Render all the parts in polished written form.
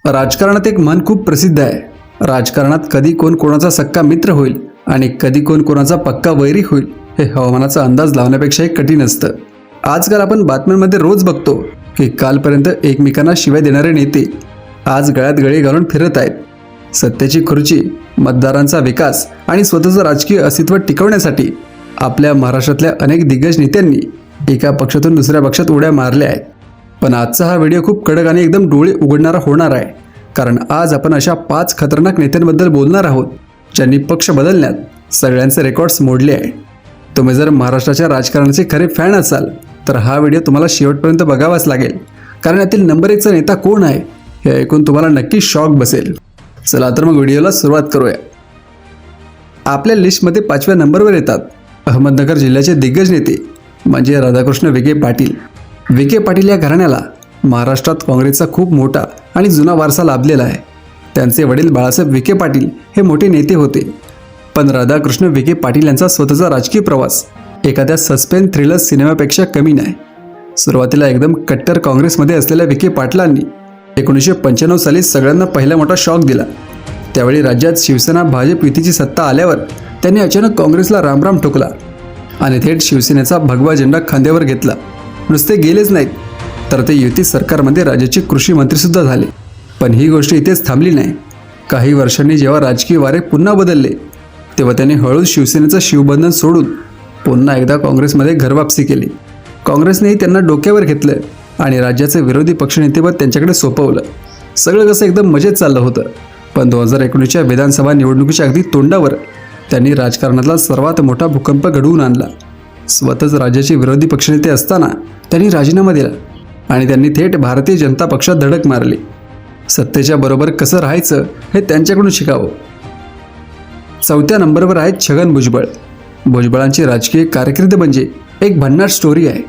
राजकारणात एक म्हण खूप प्रसिद्ध आहे. राजकारणात कधी कोण कोणाचा सक्का मित्र होईल आणि कधी कोण कोणाचा पक्का वैरी होईल हे हवामानाचा अंदाज लावण्यापेक्षाही कठीण असतं. आजकाल आपण बातम्यांमध्ये रोज बघतो की कालपर्यंत एकमेकांना शिव्या देणारे नेते आज गळ्यात गळे घालून फिरत आहेत. सत्तेची खुर्ची, मतदारांचा विकास आणि स्वतःचं राजकीय अस्तित्व टिकवण्यासाठी आपल्या महाराष्ट्रातल्या अनेक दिग्गज नेत्यांनी एका पक्षातून दुसऱ्या पक्षात उड्या मारल्या आहेत. पण आजचा हा व्हिडिओ खूप कडक आणि एकदम डोळे उघडणारा होणार आहे, कारण आज आपण अशा 5 खतरनाक नेत्यांबद्दल बोलणार आहोत ज्यांनी पक्ष बदलण्यात सगळ्यांचे रेकॉर्ड्स मोडले आहे. तुम्ही जर महाराष्ट्राच्या राजकारणाचे खरे फॅन असाल तर हा व्हिडिओ तुम्हाला शेवटपर्यंत बघावाच लागेल, कारण यातील नंबर 1चा नेता कोण आहे हे ऐकून तुम्हाला नक्की शॉक बसेल. चला तर मग व्हिडिओला सुरुवात करूया. आपल्या लिस्टमध्ये 5व्या नंबरवर येतात अहमदनगर जिल्ह्याचे दिग्गज नेते म्हणजे राधाकृष्ण विखे पाटील. विखे पाटील या घराण्याला महाराष्ट्रात काँग्रेसचा खूप मोठा आणि जुना वारसा लाभलेला आहे. त्यांचे वडील बाळासाहेब विखे पाटील हे मोठे नेते होते, पण राधाकृष्ण विखे पाटील यांचा स्वतःचा राजकीय प्रवास एखाद्या सस्पेन्स थ्रिलर सिनेमापेक्षा कमी नाही. सुरुवातीला एकदम कट्टर काँग्रेसमध्ये असलेल्या विखे पाटलांनी 1995 साली सगळ्यांना पहिला मोठा शॉक दिला. त्यावेळी राज्यात शिवसेना भाजप युतीची सत्ता आल्यावर त्यांनी अचानक काँग्रेसला रामराम ठोकला आणि थेट शिवसेनेचा भगवा झेंडा खांद्यावर घेतला. नुसते गेलेच नाहीत तर ते युती सरकारमध्ये राज्याचे कृषी मंत्रीसुद्धा झाले. पण ही गोष्ट इथेच थांबली नाही. काही वर्षांनी जेव्हा राजकीय वारे पुन्हा बदलले तेव्हा त्यांनी हळूच शिवसेनेचं शिवबंधन सोडून पुन्हा एकदा काँग्रेसमध्ये घरवापसी केली. काँग्रेसनेही त्यांना डोक्यावर घेतलं आणि राज्याचे विरोधी पक्षनेतेपद त्यांच्याकडे सोपवलं. सगळं कसं एकदम मजेत चाललं होतं. पण 2019च्या विधानसभा निवडणुकीच्या अगदी तोंडावर त्यांनी राजकारणातला सर्वात मोठा भूकंप घडवून आणला. स्वतःच राज्याचे विरोधी पक्षनेते असताना त्यांनी राजीनामा दिला आणि त्यांनी थेट भारतीय जनता पक्षात धडक मारली. सत्तेच्या बरोबर कसं राहायचं हे त्यांच्याकडून शिकावं. 4थ्या नंबरवर आहेत छगन भुजबळ. भुजबळांची राजकीय कारकीर्द म्हणजे एक भन्नाट स्टोरी आहे.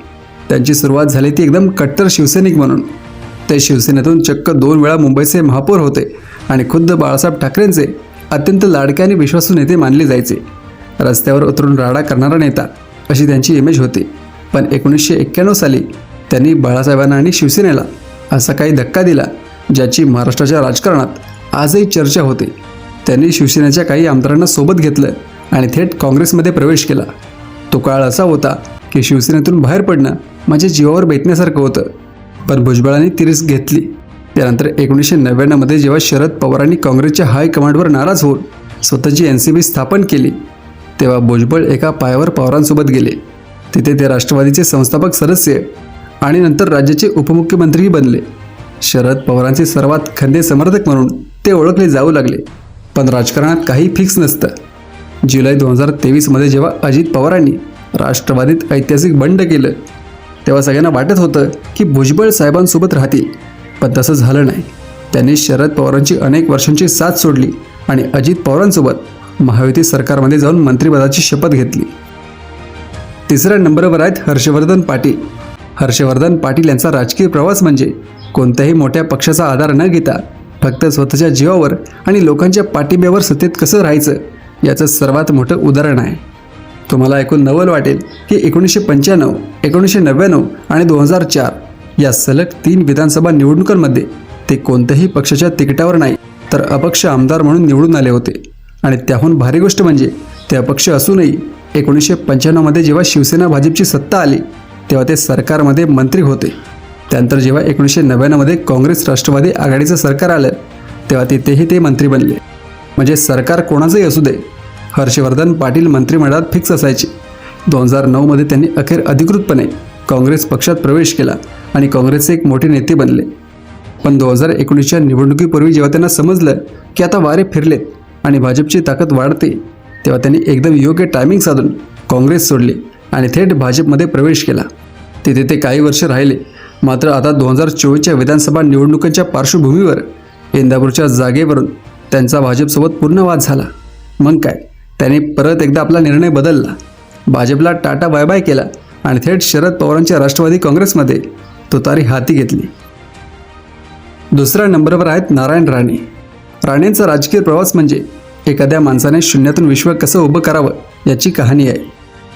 त्यांची सुरुवात झाली ती एकदम कट्टर शिवसैनिक म्हणून. ते शिवसेनेतून चक्क 2 वेळा मुंबईचे महापौर होते आणि खुद्द बाळासाहेब ठाकरेंचे अत्यंत लाडके आणि विश्वासू नेते मानले जायचे. रस्त्यावर उतरून राडा करणारा नेता अशी त्यांची इमेज होती. पण 1991 साली त्यांनी बाळासाहेबांना आणि शिवसेनेला असा काही धक्का दिला ज्याची महाराष्ट्राच्या राजकारणात आजही चर्चा होते. त्यांनी शिवसेनेच्या काही आमदारांना सोबत घेतलं आणि थेट काँग्रेसमध्ये प्रवेश केला. तो काळ असा होता की शिवसेनेतून बाहेर पडणं म्हणजे जीवावर बेतण्यासारखं होतं. पण भुजबळांनी ती रिस्क घेतली. त्यानंतर 1999 जेव्हा शरद पवारांनी काँग्रेसच्या हायकमांडवर नाराज होऊन स्वतःची NCP स्थापन केली तेव्हा भुजबळ एका पायावर पवारांसोबत गेले. तिथे ते राष्ट्रवादीचे संस्थापक सदस्य आणि नंतर राज्याचे उपमुख्यमंत्रीही बनले. शरद पवारांचे सर्वात खंदे समर्थक म्हणून ते ओळखले जाऊ लागले. पण राजकारणात काही फिक्स नसतं. जुलै 2023 जेव्हा अजित पवारांनी राष्ट्रवादीत ऐतिहासिक बंड केलं तेव्हा सगळ्यांना वाटत होतं की भुजबळ साहेबांसोबत राहतील, पण तसं झालं नाही. त्यांनी शरद पवारांची अनेक वर्षांची साथ सोडली आणि अजित पवारांसोबत महायुती सरकारमध्ये जाऊन मंत्रिपदाची शपथ घेतली. 3ऱ्या नंबरवर आहेत हर्षवर्धन पाटील. हर्षवर्धन पाटील यांचा राजकीय प्रवास म्हणजे कोणत्याही मोठ्या पक्षाचा आधार न घेता फक्त स्वतःच्या जीवावर आणि लोकांच्या पाठिंब्यावर सत्तेत कसं राहायचं याचं सर्वात मोठं उदाहरण आहे. तुम्हाला ऐकून नवल वाटेल की 1995, 1999 आणि 2004 या सलग 3 विधानसभा निवडणुकांमध्ये ते कोणत्याही पक्षाच्या तिकिटावर नाही तर अपक्ष आमदार म्हणून निवडून आले होते. आणि त्याहून भारी गोष्ट म्हणजे ते अपक्ष असूनही 1995 जेव्हा शिवसेना भाजपची सत्ता आली तेव्हा ते सरकारमध्ये मंत्री होते. त्यानंतर जेव्हा 1999 काँग्रेस राष्ट्रवादी आघाडीचं सरकार आलं तेव्हा तिथेही ते मंत्री बनले. म्हणजे सरकार कोणाचंही असू दे, हर्षवर्धन पाटील मंत्रिमंडळात फिक्स असायचे. 2009 त्यांनी अखेर अधिकृतपणे काँग्रेस पक्षात प्रवेश केला आणि काँग्रेसचे एक मोठे नेते बनले. पण 2019च्या निवडणुकीपूर्वी जेव्हा त्यांना समजलं की आता वारे फिरलेत आणि भाजपची ताकद वाढते तेव्हा त्यांनी एकदम योग्य टायमिंग साधून काँग्रेस सोडली आणि थेट भाजपमध्ये प्रवेश केला. तिथे ते काही वर्ष राहिले. मात्र आता 2024च्या विधानसभा निवडणुकांच्या पार्श्वभूमीवर इंदापूरच्या जागेवरून त्यांचा भाजपसोबत पूर्ण वाद झाला. मग काय, त्यांनी परत एकदा आपला निर्णय बदलला, भाजपला टाटा बाय बाय केला आणि थेट शरद पवारांच्या राष्ट्रवादी काँग्रेसमध्ये तुतारी हाती घेतली. 2ऱ्या नंबरवर आहेत नारायण राणे. राणेंचा राजकीय प्रवास म्हणजे एखाद्या माणसाने शून्यातून विश्व कसं उभं करावं याची कहाणी आहे.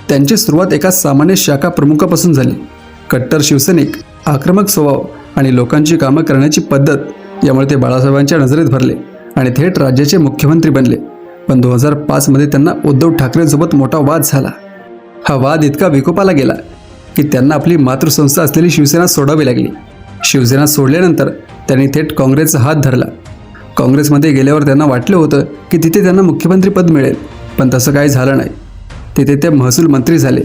त्यांची सुरुवात एका सामान्य शाखा प्रमुखापासून झाली. कट्टर शिवसैनिक, आक्रमक स्वभाव आणि लोकांची कामं करण्याची पद्धत यामुळे ते बाळासाहेबांच्या नजरेत भरले आणि थेट राज्याचे मुख्यमंत्री बनले. पण 2005 त्यांना उद्धव ठाकरेंसोबत मोठा वाद झाला. हा वाद इतका विकोपाला गेला की त्यांना आपली मातृसंस्था असलेली शिवसेना सोडावी लागली. शिवसेना सोडल्यानंतर त्यांनी थेट काँग्रेसचा हात धरला. काँग्रेसमध्ये गेल्यावर त्यांना वाटलं होतं की तिथे त्यांना मुख्यमंत्रीपद मिळेल, पण तसं काही झालं नाही. तिथे ते महसूल मंत्री झाले,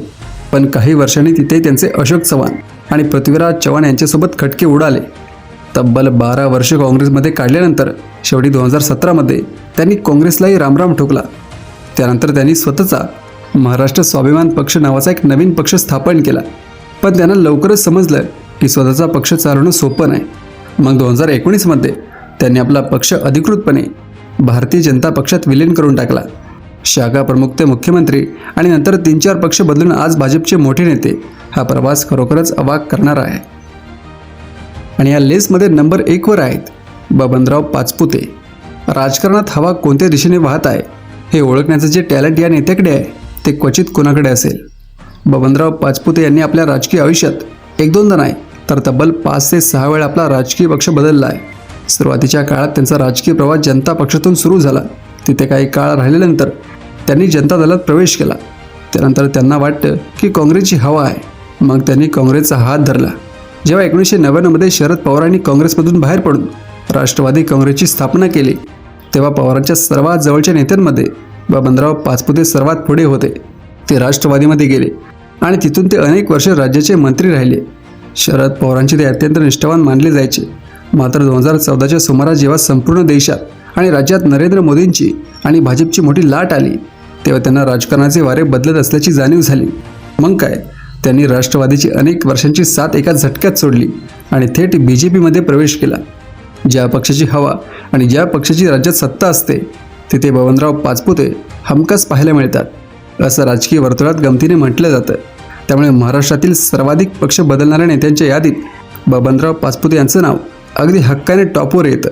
पण काही वर्षांनी तिथे त्यांचे अशोक चव्हाण आणि पृथ्वीराज चव्हाण यांच्यासोबत खटके उडाले. तब्बल 12 वर्ष काँग्रेसमध्ये काढल्यानंतर शेवटी 2017 त्यांनी काँग्रेसलाही रामराम ठोकला. त्यानंतर त्यांनी स्वतःचा महाराष्ट्र स्वाभिमान पक्ष नावाचा एक नवीन पक्ष स्थापन केला. पण त्यांना लवकरच समजलं की स्वतःचा पक्ष चालवणं सोपं नाही. मग 2019 त्यांनी आपला पक्ष अधिकृतपणे भारतीय जनता पक्षात विलीन करून टाकला. शाखा प्रमुख ते मुख्यमंत्री आणि नंतर 3-4 पक्ष बदलून आज भाजपचे मोठे नेते. हा प्रवास खरोखरच अवाक करणारा आहे. आणि या लिस्टमध्ये नंबर 1 वर आहेत बबनराव पाचपुते. राजकारणात हवा कोणत्या दिशेने वाहत आहे हे ओळखण्याचं जे टॅलेंट या नेत्याकडे आहे ते क्वचित कोणाकडे असेल. बबनराव पाचपुते यांनी आपल्या राजकीय आयुष्यात 1-2दा नाही तर तब्बल 5 ते 6 वेळा आपला राजकीय पक्ष बदलला आहे. सुरुवातीच्या काळात त्यांचा राजकीय प्रवास जनता पक्षातून सुरू झाला. तिथे काही काळ राहिल्यानंतर त्यांनी जनता दलात प्रवेश केला. त्यानंतर त्यांना वाटतं की काँग्रेसची हवा आहे. मग त्यांनी काँग्रेसचा हात धरला. जेव्हा 1999 शरद पवारांनी काँग्रेसमधून बाहेर पडून राष्ट्रवादी काँग्रेसची स्थापना केली, तेव्हा पवारांच्या सर्वात जवळच्या नेत्यांमध्ये बबनराव पाचपुते सर्वात पुढे होते. ते राष्ट्रवादीमध्ये गेले आणि तिथून ते अनेक वर्ष राज्याचे मंत्री राहिले. शरद पवारांचे ते अत्यंत निष्ठावान मानले जायचे. मात्र 2014च्या सुमारास जेव्हा संपूर्ण देशात आणि राज्यात नरेंद्र मोदींची आणि भाजपची मोठी लाट आली, तेव्हा त्यांना राजकारणाचे वारे बदलत असल्याची जाणीव झाली. मग काय, त्यांनी राष्ट्रवादीची अनेक वर्षांची साथ एका झटक्यात सोडली आणि थेट BJPमध्ये प्रवेश केला. ज्या पक्षाची हवा आणि ज्या पक्षाची राज्यात सत्ता असते तिथे बबनराव पाचपुते हमखास पाहायला मिळतात, असं राजकीय वर्तुळात गमतीने म्हटलं जातं. त्यामुळे महाराष्ट्रातील सर्वाधिक पक्ष बदलणाऱ्या नेत्यांच्या यादीत बबनराव पाचपुते यांचं नाव अगदी हक्काने टॉपवर येतं.